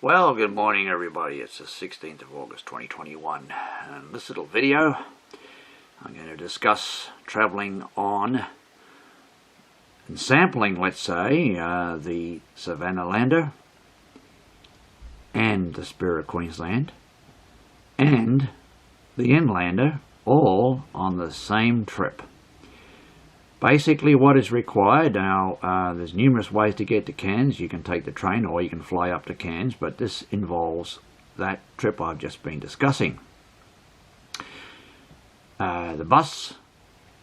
Well, good morning everybody. It's the 16th of August 2021, and in this little video I'm going to discuss travelling on and sampling, let's say, the SAVANNALANDER and the Spirit of Queensland and the Inlander, all on the same trip. Basically what is required now, there's numerous ways to get to Cairns. You can take the train or you can fly up to Cairns, but this involves that trip I've just been discussing. The bus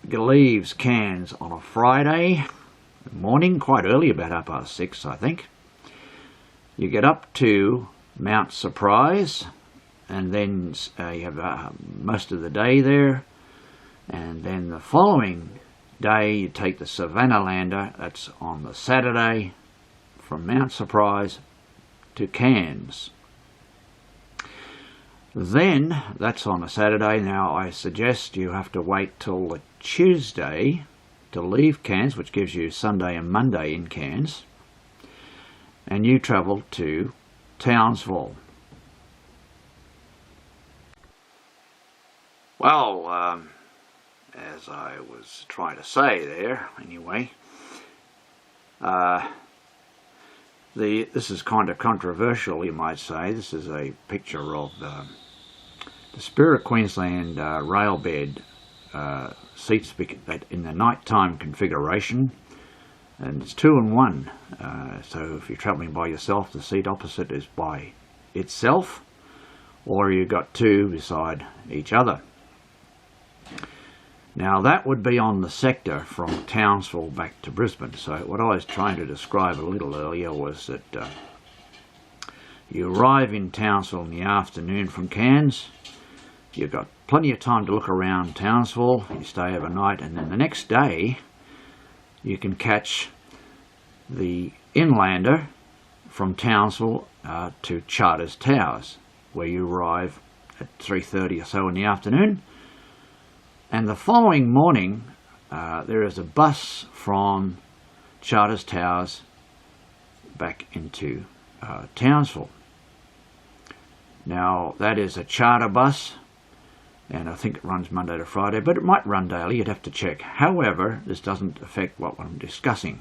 leaves Cairns on a Friday morning, quite early, about 6:30 I think. You get up to Mount Surprise, and then you have most of the day there, and then the following day you take the SAVANNALANDER. That's on the Saturday from Mount Surprise to Cairns. Then that's on a Saturday. Now I suggest you have to wait till the Tuesday to leave Cairns, which gives you Sunday and Monday in Cairns, and you travel to Townsville. Well, as I was trying to say there, anyway, this is kind of controversial, you might say. This is a picture of the Spirit of Queensland rail bed seats in the nighttime configuration, and it's 2 in 1. So if you're travelling by yourself, the seat opposite is by itself, or you've got two beside each other. Now that would be on the sector from Townsville back to Brisbane. So what I was trying to describe a little earlier was that you arrive in Townsville in the afternoon from Cairns. You've got plenty of time to look around Townsville. You stay overnight, and then the next day you can catch the Inlander from Townsville to Charters Towers, where you arrive at 3:30 or so in the afternoon. And the following morning, there is a bus from Charters Towers back into Townsville. Now, that is a charter bus, and I think it runs Monday to Friday, but it might run daily. You'd have to check. However, this doesn't affect what I'm discussing.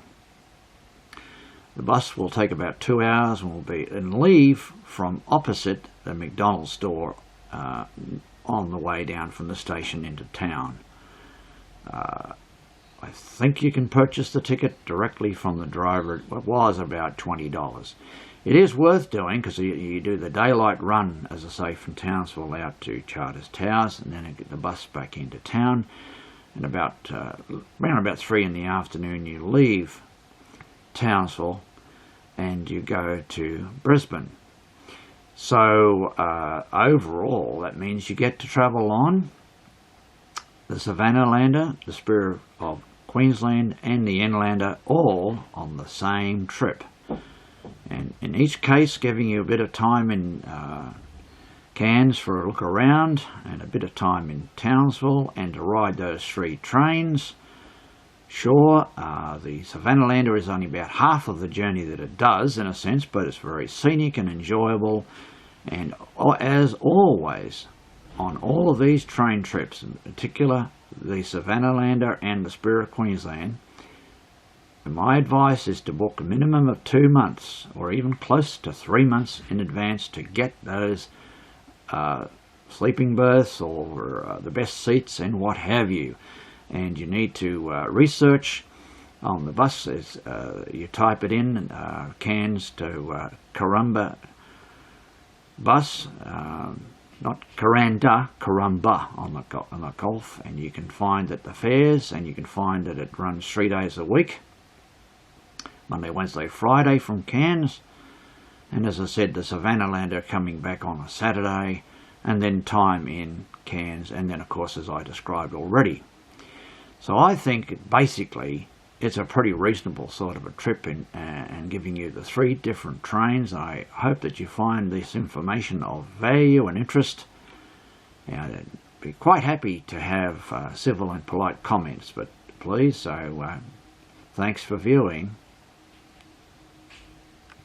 The bus will take about 2 hours and leave from opposite the McDonald's store on the way down from the station into town. I think you can purchase the ticket directly from the driver. It was about $20. It is worth doing because you do the daylight run, as I say, from Townsville out to Charters Towers, and then you get the bus back into town, and around about 3 in the afternoon you leave Townsville and you go to Brisbane. So overall, that means you get to travel on the SAVANNALANDER, the Spirit of Queensland, and the Inlander, all on the same trip. And in each case, giving you a bit of time in Cairns for a look around, and a bit of time in Townsville, and to ride those 3 trains. Sure, the SAVANNALANDER is only about half of the journey that it does, in a sense, but it's very scenic and enjoyable. And as always, on all of these train trips, in particular the SAVANNALANDER and the Spirit of Queensland, my advice is to book a minimum of 2 months, or even close to 3 months in advance, to get those sleeping berths or the best seats and what have you. And you need to research on the bus. You type it in, Cairns to Corumba bus, not Coranda, Corumba on the Gulf, and you can find that the fares, and you can find that it runs 3 days a week, Monday, Wednesday, Friday from Cairns. And as I said, the SAVANNALANDER coming back on a Saturday, and then time in Cairns, and then of course, as I described already. So I think basically it's a pretty reasonable sort of a trip and giving you the 3 different trains. I hope that you find this information of value and interest. I'd be quite happy to have civil and polite comments, but please, so thanks for viewing.